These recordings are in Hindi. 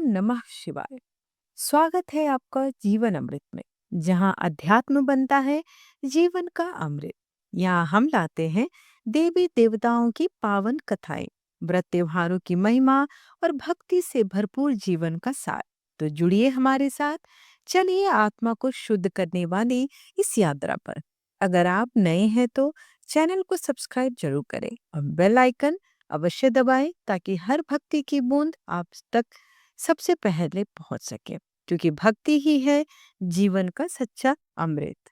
नमः शिवाय। स्वागत है आपका जीवन अमृत में, जहाँ अध्यात्म बनता है जीवन का अमृत। यहाँ हम लाते हैं देवी देवताओं की पावन कथाएं, व्रत त्योहारों की महिमा और भक्ति से भरपूर जीवन का सार। तो जुड़िए हमारे साथ, चलिए आत्मा को शुद्ध करने वाली इस यात्रा पर। अगर आप नए हैं तो चैनल को सब्सक्राइब जरूर करें और बेल आइकन अवश्य दबाएं, ताकि हर भक्ति की बूंद आप तक सबसे पहले पहुंच सके, क्योंकि भक्ति ही है जीवन का सच्चा अमृत।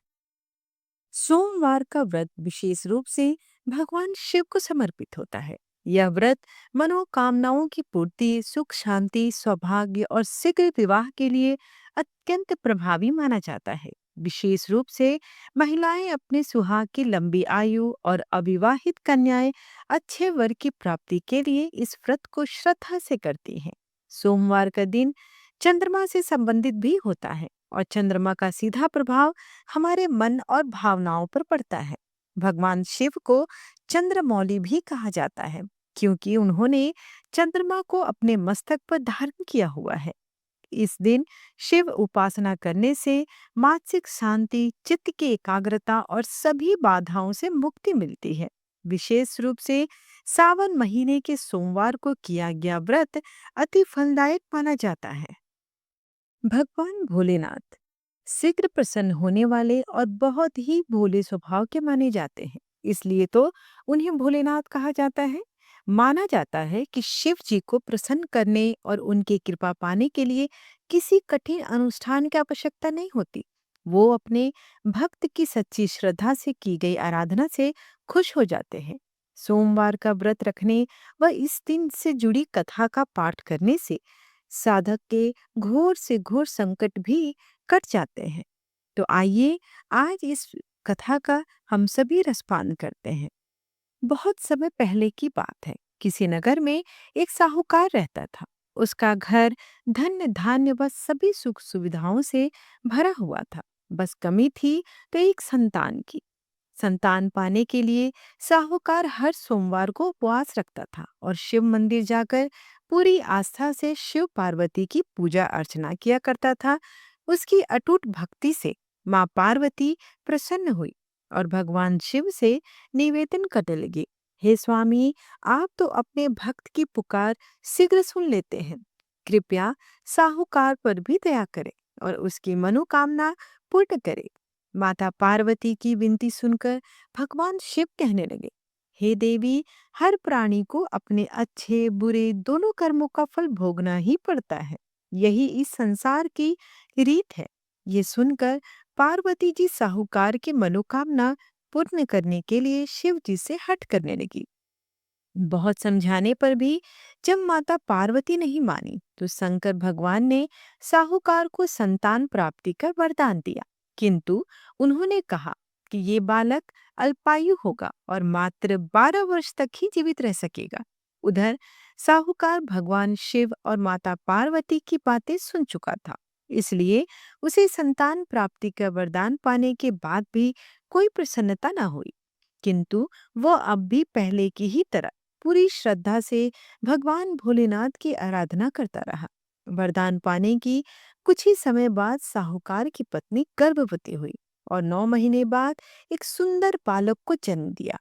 सोमवार का व्रत विशेष रूप से भगवान शिव को समर्पित होता है। यह व्रत मनोकामनाओं की पूर्ति, सुख शांति, सौभाग्य और शीघ्र विवाह के लिए अत्यंत प्रभावी माना जाता है। विशेष रूप से महिलाएं अपने सुहाग की लंबी आयु और अविवाहित कन्याएं अच्छे वर की प्राप्ति के लिए इस व्रत को श्रद्धा से करती हैं। सोमवार का दिन चंद्रमा से संबंधित भी होता है, और चंद्रमा का सीधा प्रभाव हमारे मन और भावनाओं पर पड़ता है। भगवान शिव को चंद्रमौली भी कहा जाता है, क्योंकि उन्होंने चंद्रमा को अपने मस्तक पर धारण किया हुआ है। इस दिन शिव उपासना करने से मानसिक शांति, चित्त की एकाग्रता और सभी बाधाओं से मुक्ति मिलती है। विशेष रूप से सावन महीने के सोमवार को किया गया व्रत अति फलदायक माना जाता है। भगवान भोलेनाथ शीघ्र प्रसन्न होने वाले और बहुत ही भोले स्वभाव के माने जाते हैं, इसलिए तो उन्हें भोलेनाथ कहा जाता है। माना जाता है कि शिव जी को प्रसन्न करने और उनकी कृपा पाने के लिए किसी कठिन अनुष्ठान की आवश्यकता नहीं होती। वो अपने भक्त की सच्ची श्रद्धा से की गई आराधना से खुश हो जाते हैं। सोमवार का व्रत रखने व इस दिन से जुड़ी कथा का पाठ करने से साधक के घोर से घोर संकट भी कट जाते हैं। तो आइए आज इस कथा का हम सभी रसपान करते हैं। बहुत समय पहले की बात है। किसी नगर में एक साहूकार रहता था। उसका घर धन्य धान्य व सभी सुख सुविधाओं से भरा हुआ था। बस कमी थी तो एक संतान की। संतान पाने के लिए साहूकार हर सोमवार को उपवास रखता था और शिव मंदिर जाकर पूरी आस्था से शिव पार्वती की पूजा अर्चना किया करता था। उसकी अटूट भक्ति से माँ पार्वती प्रसन्न हुई और भगवान शिव से निवेदन करने लगी, हे स्वामी, आप तो अपने भक्त की पुकार शीघ्र सुन लेते हैं। कृपया साहूकार पर भी दया करें और उसकी मनोकामना पूर्ण करें। माता पार्वती की विनती सुनकर भगवान शिव कहने लगे, हे देवी, हर प्राणी को अपने अच्छे बुरे दोनों कर्मों का फल भोगना ही पड़ता है। यही इस संसार की रीत है। ये सुनकर पार्वती जी साहूकार की मनोकामना पूर्ण करने के लिए शिव जी से हठ करने लगी। बहुत समझाने पर भी जब माता पार्वती नहीं मानी, तो शंकर भगवान ने साहूकार को संतान प्राप्ति का वरदान दिया। किंतु उन्होंने कहा कि ये बालक अल्पायु होगा और मात्र 12 वर्ष तक ही जीवित रह सकेगा। उधर साहूकार भगवान शिव और माता पार्वती की बातें सुन चुका था, इसलिए उसे संतान प्राप्ति का वरदान पाने के बाद भी कोई प्रसन्नता न हुई। किंतु वह अब भी पहले की ही तरह पूरी श्रद्धा से भगवान भोलेनाथ की आराधना करता रहा। वरदान पाने की कुछ ही समय बाद साहूकार की पत्नी गर्भवती हुई और 9 महीने बाद एक सुंदर बालक को जन्म दिया।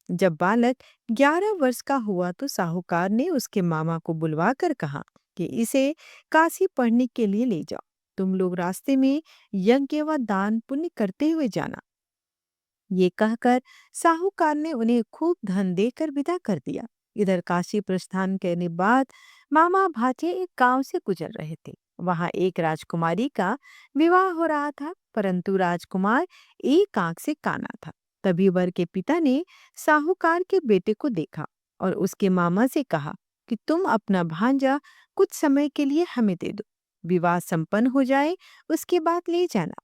जब बालक 11 वर्ष का हुआ तो साहूकार ने उसके मामा को बुलवाकर कहा कि इसे काशी पढ़ने के लिए ले जाओ। तुम लोग रास्ते में यज्ञ व दान पुण्य करते हुए जाना। ये कहकर साहूकार ने उन्हें खूब धन देकर विदा कर दिया। इधर काशी प्रस्थान करने बाद मामा भांजे एक गांव से गुजर रहे थे। वहां एक राजकुमारी का विवाह हो रहा था, परंतु राजकुमार एक आंख से काना था। तभी वर के पिता ने साहूकार के बेटे को देखा और उसके मामा से कहा कि तुम अपना भांजा कुछ समय के लिए हमें दे दो। विवाह संपन्न हो जाए उसके बाद ले जाना।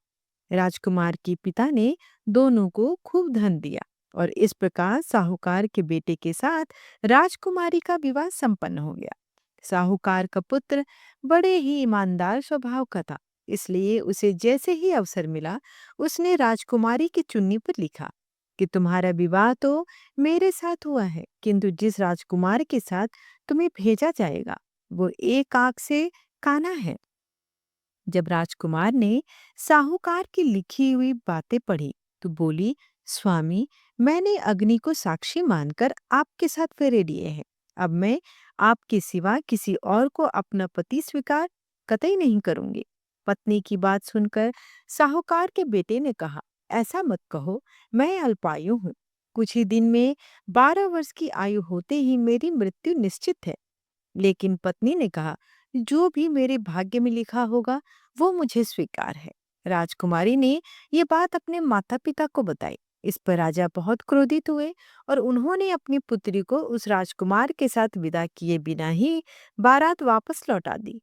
राजकुमार के पिता ने दोनों को खूब धन दिया और इस प्रकार साहूकार के बेटे के साथ राजकुमारी का विवाह संपन्न हो गया। साहूकार का पुत्र बड़े ही ईमानदार स्वभाव का था, इसलिए उसे जैसे ही अवसर मिला उसने राजकुमारी की चुन्नी पर लिखा कि तुम्हारा विवाह तो मेरे साथ हुआ है, किंतु जिस राजकुमार के साथ तुम्हें भेजा जाएगा वो एक आंख से कान्हा है। जब राजकुमार ने साहूकार की लिखी हुई बातें पढ़ी तो बोली, स्वामी, मैंने अग्नि को साक्षी मानकर आपके साथ फेरे लिए हैं। अब मैं आपके सिवा किसी और को अपना पति स्वीकार कतई नहीं करूंगी। पत्नी की बात सुनकर साहूकार के बेटे ने कहा, ऐसा मत कहो, मैं अल्पायु हूँ। कुछ ही दिन में 12 वर्ष की आयु होते ही मेरी मृत्यु निश्चित है। लेकिन पत्नी ने कहा, जो भी मेरे भाग्य में लिखा होगा वो मुझे स्वीकार है। राजकुमारी ने ये बात अपने माता पिता को बताई। इस पर राजा बहुत क्रोधित हुए और उन्होंने अपनी पुत्री को उस राजकुमार के साथ विदा किए बिना ही बारात वापस लौटा दी।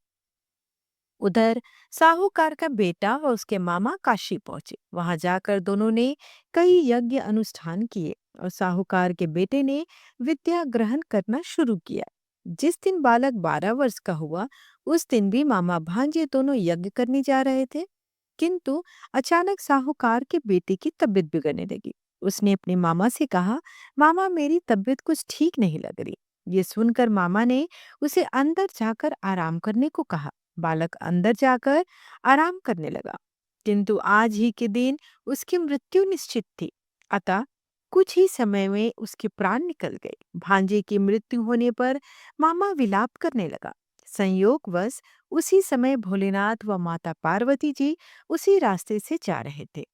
उधर साहूकार का बेटा और उसके मामा काशी पहुंचे। वहां जाकर दोनों ने कई यज्ञ अनुष्ठान किए और साहूकार के बेटे ने विद्या ग्रहण करना शुरू किया। जिस दिन बालक 12 वर्ष का हुआ, उस दिन भी मामा भांजे दोनों यज्ञ करने जा रहे थे। किंतु अचानक साहूकार के बेटे की तबीयत बिगड़ने लगी। उसने अपने मामा से कहा, मामा, मेरी तबीयत कुछ ठीक नहीं लग रही। ये सुनकर मामा ने उसे अंदर जाकर आराम करने को कहा। बालक अंदर जाकर आराम करने लगा, किंतु आज ही के दिन उसकी मृत्यु निश्चित थी। अतः कुछ ही समय में उसके प्राण निकल गए। भांजे की मृत्यु होने पर मामा विलाप करने लगा। संयोगवश उसी समय भोलेनाथ व माता पार्वती जी उसी रास्ते से जा रहे थे।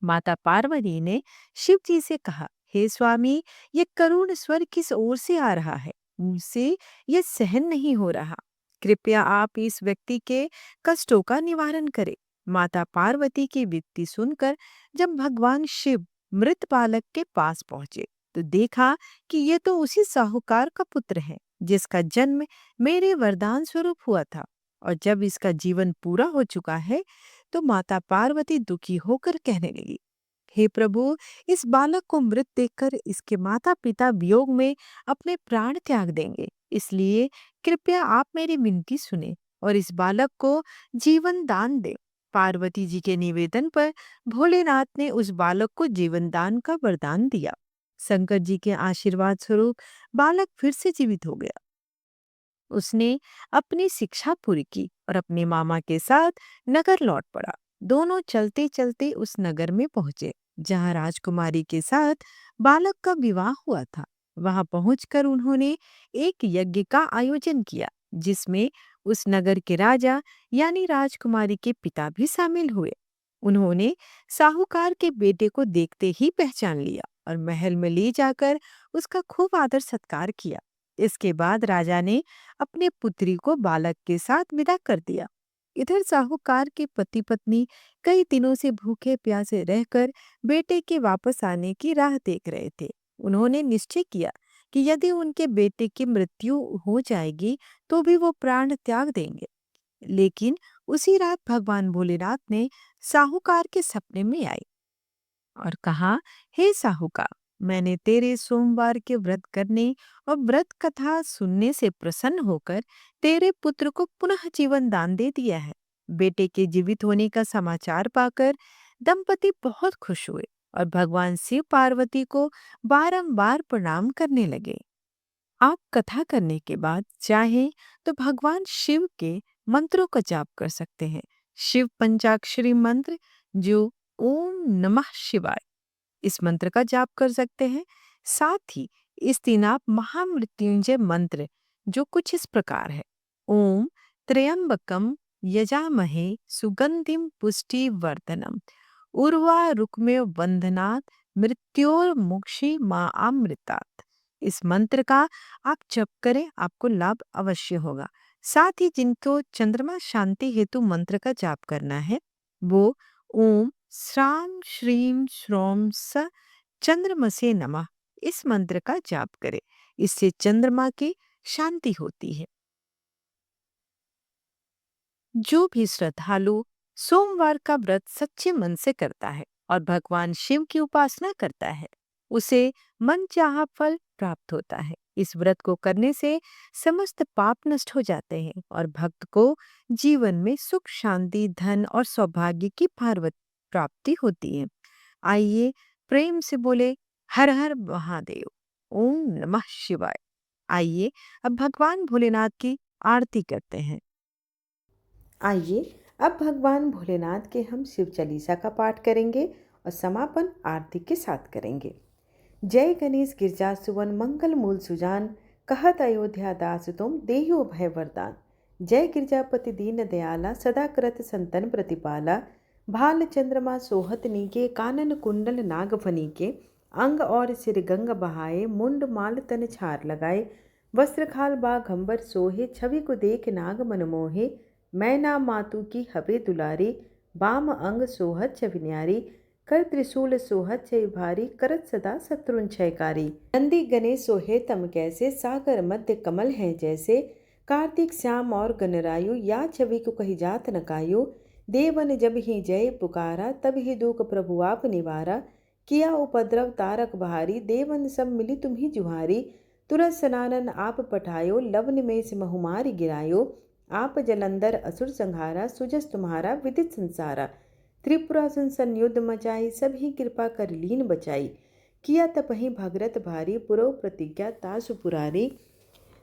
माता पार्वती ने शिव जी से कहा, हे स्वामी, ये करुण स्वर किस ओर से आ रहा है? मुझसे ये सहन नहीं हो रहा। कृपया आप इस व्यक्ति के कष्टों का निवारण करें। माता पार्वती की विनती सुनकर जब भगवान शिव मृत बालक के पास पहुंचे तो देखा कि ये तो उसी साहूकार का पुत्र है जिसका जन्म मेरे वरदान स्वरूप हुआ था। और जब इसका जीवन पूरा हो चुका है तो माता पार्वती दुखी होकर कहने लगी, हे प्रभु, इस बालक को मृत देखकर इसके माता पिता वियोग में अपने प्राण त्याग देंगे। इसलिए कृपया आप मेरी विनती सुने और इस बालक को जीवन दान दें। पार्वती जी के निवेदन पर भोलेनाथ ने उस बालक को जीवन दान का वरदान दिया। शंकर जी के आशीर्वाद स्वरूप बालक फिर से जीवित हो गया। उसने अपनी शिक्षा पूरी की और अपने मामा के साथ नगर लौट पड़ा। दोनों चलते चलते उस नगर में पहुंचे जहां राजकुमारी के साथ बालक का विवाह हुआ था। वहां पहुंचकर उन्होंने एक यज्ञ का आयोजन किया जिसमें उस नगर के राजा यानी राजकुमारी के पिता भी शामिल हुए। उन्होंने साहूकार के बेटे को देखते ही पहचान लिया और महल में ले जाकर उसका खूब आदर सत्कार किया। इसके बाद राजा ने अपने पुत्री को बालक के साथ विदा कर दिया। इधर साहूकार के पति पत्नी कई दिनों से भूखे प्यासे रहकर बेटे के वापस आने की राह देख रहे थे। उन्होंने निश्चय किया कि यदि उनके बेटे की मृत्यु हो जाएगी तो भी वो प्राण त्याग देंगे। लेकिन उसी रात भगवान भोलेनाथ ने साहूकार के सपने में आए और कहा, हे साहूकार, मैंने तेरे सोमवार के व्रत करने और व्रत कथा सुनने से प्रसन्न होकर तेरे पुत्र को पुनः जीवन दान दे दिया है। बेटे के जीवित होने का समाचार पाकर दंपति बहुत खुश हुए और भगवान शिव पार्वती को बारंबार प्रणाम करने लगे। आप कथा करने के बाद चाहें तो भगवान शिव के मंत्रों का जाप कर सकते हैं। शिव पंचाक्षरी मंत्र जो ओम नमः शिवाय, इस मंत्र का जाप कर सकते हैं। साथ ही इस दिन आप महामृत्युंजय मंत्र जो कुछ इस प्रकार है, ओम त्र्यंबकम यजामहे सुगंधिम पुष्टि वर्धनम उर्वा रुक्मे वंदनात् मृत्योर मुक्षी माँ अमृतात्, इस मंत्र का आप जप करें, आपको लाभ अवश्य होगा। साथ ही जिनको चंद्रमा शांति हेतु मंत्र का जाप करना है वो ओम श्राम श्रीम श्रोम स चंद्रमसे नमः, इस मंत्र का जाप करें। इससे चंद्रमा की शांति होती है। जो भी श्रद्धालु सोमवार का व्रत सच्चे मन से करता है और भगवान शिव की उपासना करता है उसे मनचाहा फल प्राप्त होता है। इस व्रत को करने से समस्त पाप नष्ट हो जाते हैं और भक्त को जीवन में सुख शांति धन और सौभाग्य की प्राप्ति होती है। आइए प्रेम से बोले, हर हर महादेव, ओम नमः शिवाय। आइए अब भगवान भोलेनाथ की आरती करते हैं। आइए अब भगवान भोलेनाथ के हम शिव चालीसा का पाठ करेंगे और समापन आरती के साथ करेंगे। जय गणेश गिरजा सुवन मंगल मूल सुजान, कहत अयोध्या दास तुम देहियो भय वरदान। जय गिरजापति दीन दयाला, सदा करत संतन प्रतिपाला। भाल चंद्रमा सोहत नीके, कानन कुंडल नागफनी के। अंग और सिर गंग बहाए, मुंड माल तन छार लगाए। वस्त्र खाल बाघंबर सोहे, छवि को देख नाग मन मोहे। मैना मातु की हबे दुलारी, बाम अंग सोहत छवि न्यारी। कर त्रिशूल सोहत छय भारी, करत सदा शत्रुन क्षयकारी। नंदी गणेश सोहे तम कैसे, सागर मध्य कमल हैं जैसे। कार्तिक श्याम और गणरायु, या छवि को कही जात न कायु। देवन जब ही जय पुकारा, तब ही दुख प्रभु आप निवारा। किया उपद्रव तारक बहारी, देवन सब मिली तुम्ही जुहारी। तुरत सनानन आप पठायो, लव निमेष बहुमारी गिरायो। आप जलंधर असुर संहारा, सुजस तुम्हारा विदित संसारा। त्रिपुरासुन संयुद्ध मचाई, सभी कृपा कर लीन बचाई। किया तपहि भगरत भारी, पुरो प्रतिज्ञा तासु पुरारी।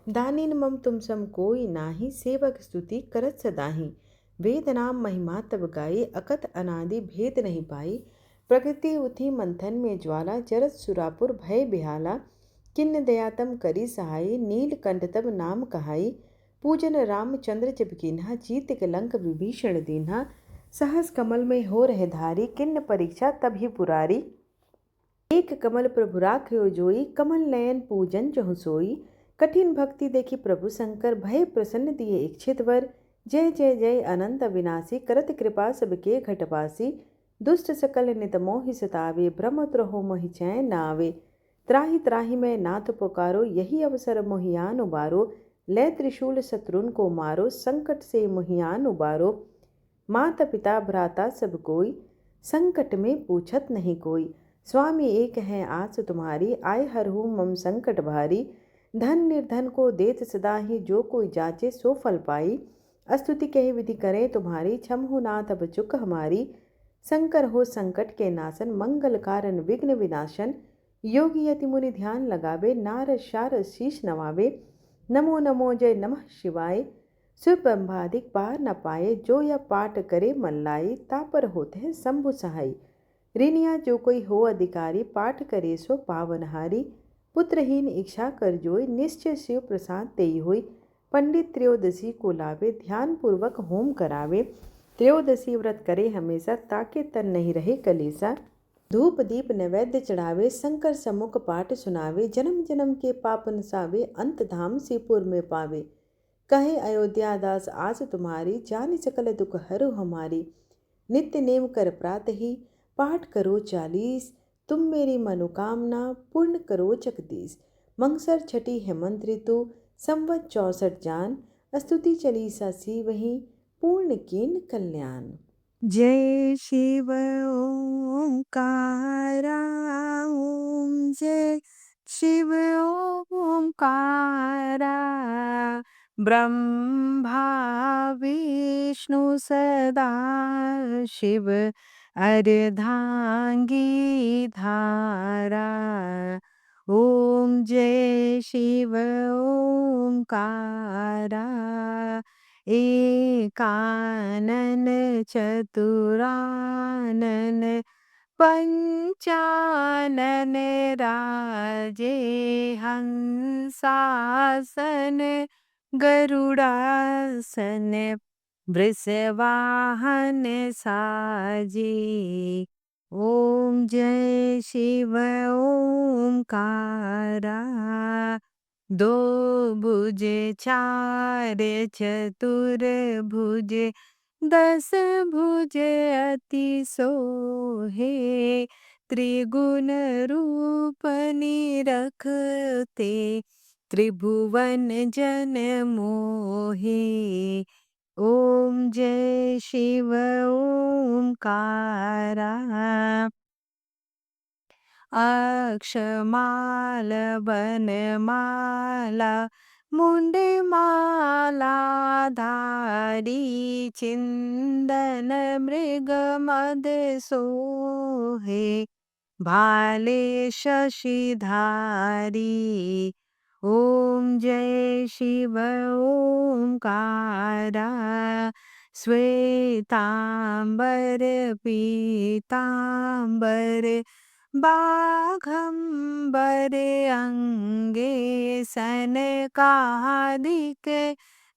दानिन मम तुम सम कोई नाही, सेवक स्तुति करत सदाहि। वेद नाम महिमा तब गाई, अकत अनादि भेद नहीं पाई। प्रकृति उठी मंथन में ज्वाला, जरत सुरापुर भय बिहाला। किन्न दयातम करी सहाय, नीलकंठ तब नाम कहाई। पूजन रामचंद्र जब कीन्हा, जीत के लंक विभीषण दीन्हा। सहस कमल में हो रहे धारी, किन्न परीक्षा तब ही पुरारी। एक कमल प्रभु राख्यो जोई, कमल नयन पूजन जहु सोई। कठिन भक्ति देखी प्रभु शंकर, भय प्रसन्न दिए इच्छित वर। जय जय जय अनंत अविनाशी, करत कृपा सबके घटवासी। दुष्ट सकल नित मोहि सतावे, भ्रम त्रहो मोहि चैन न आवे। त्राहि त्राहि मैं नाथ पुकारो, यही अवसर मोहियान उबारो। लय त्रिशूल शत्रुन को मारो, संकट से मोहियान उबारो। माता पिता भ्राता सब कोई, संकट में पूछत नहीं कोई। स्वामी एक है आस तुम्हारी, आय हरहु मम संकट भारी। धन निर्धन को देत सदा ही, जो कोई जाचे सो फल पाई। स्तुति कहे विधि करे तुम्हारी, छमहु नाथ अब चुक हमारी। शंकर हो संकट के नाशन, मंगल कारण विघ्न विनाशन। योगी यति मुनि ध्यान लगावे, नारद शारद शीश नवावे। नमो नमो जय नमः शिवाय, शिव ब्रह्मादिक पार न पाए। जो यह पाठ करे मन लाई, तापर होते हैं शंभु सहाय। ऋणिया जो कोई हो अधिकारी, पाठ करे सो पावनहारी। पुत्रहीन इच्छा कर जोई, निश्चय शिव प्रसाद तेई होई। पंडित त्रयोदशी को लावे, ध्यान पूर्वक होम करावे। त्रयोदशी व्रत करे हमेशा, ताके तन नहीं रहे कलेसा। धूप दीप नैवेद्य चढ़ावे, शंकर सम्मुख पाठ सुनावे। जन्म जन्म के पाप नसावे, अंत धाम सिपुर में पावे। कहे अयोध्या दास आस तुम्हारी, जान सकल दुख हरु हमारी। नित्य नेम कर प्रात ही, पाठ करो 40। तुम मेरी मनोकामना पूर्ण करो जगदीश। मंगसर छठी हेमंत ऋतु, संवत 64 जान। स्तुति चली सा सी वही, पूर्ण कीन कल्याण। जय शिव ओंकारा, ओम जय शिव ओंकारा। ब्रह्मा विष्णु सदा शिव, अर्धांगी धारा। ओम जय शिव ओंकारा, एकानन चतुरानन पंचानन राजे। हंसासन गरुड़ासन, वृषवाहन साजे। ओम जय शिव ओंकारा। दो भुजे चार चतुर भुजे, 10 भुजे अति सोहे। त्रिगुण रूप निरखते, त्रिभुवन जन मोहे। ओम जय शिव ओंकारा। अक्षमाल बनमाला, मुंडमाला धारी। चिंदन मृग मद सोहे, भाले शशिधारी। ॐ जय शिव ओंकारा श्वेतांबर पीतांबर बाघंबर अंगे सनकादिक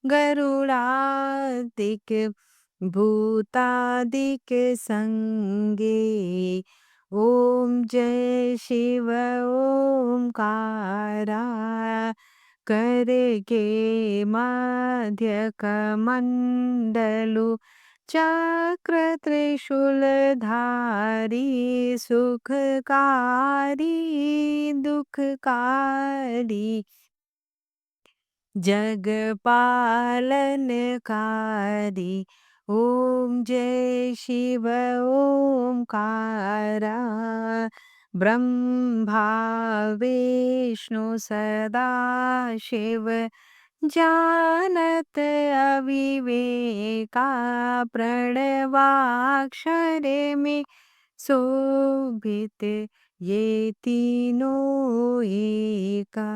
गरुड़ादिक भूतादिक संगे। ॐ जय शिव ओंकारा करके मध्य कमंडलु चक्र त्रिशूलधारी सुखकारी दुखकारी जगपालनकारी। ॐ जय शिव ओंकारा ब्रह्मा विष्णु सदा शिव जानत अविवेका प्रणवाक्षर में शोभित ये तीनों एका।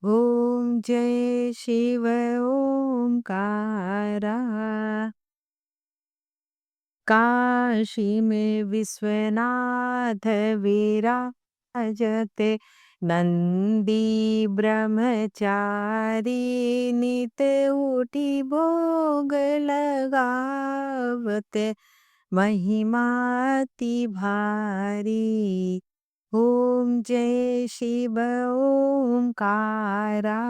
ॐ जय शिव ओंकारा। काशी में विश्वनाथ विराजते नंदी ब्रह्मचारी नित उठी भोग लगावते महिमा अति भारी। ॐ जय शिव ओंकारा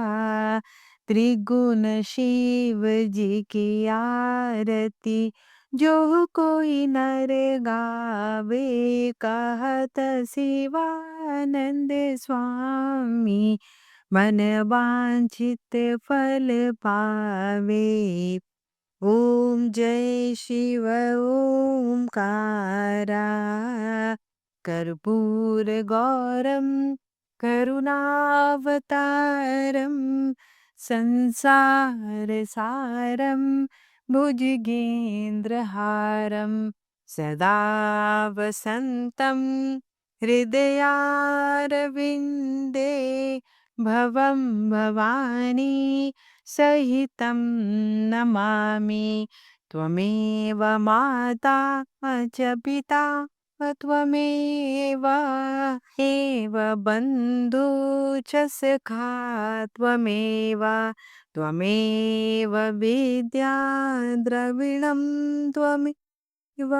त्रिगुण शिव जी की आरती जो कोई नर गावे कहत शिवानंद स्वामी मन वांछित फल पावे। ॐ जय शिव ओंकारा कर्पूरगौरं करुणावतारं संसारसारं भुजगेन्द्रहारं सदा वसन्तं हृदयारविन्दे भवं भवानी सहितं नमामि। त्वमेव माता च पिता त्वमेव एव बन्धु च सखा त्वमेव त्वमेव विद्या द्रविणं त्वमेव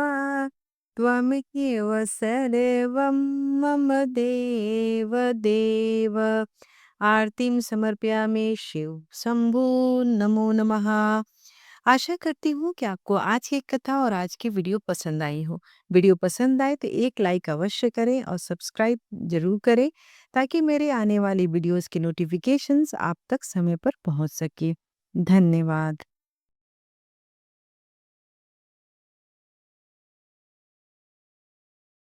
त्वमेव सर्वं मम देव देव। आरतीम समर्पयामि शिव शंभू नमो नमः। आशा करती हूँ कि आपको आज की कथा और आज की वीडियो पसंद आई हो। वीडियो पसंद आए तो एक लाइक अवश्य करें और सब्सक्राइब जरूर करें ताकि मेरे आने वाली वीडियोस की नोटिफिकेशंस आप तक समय पर पहुंच सके। धन्यवाद।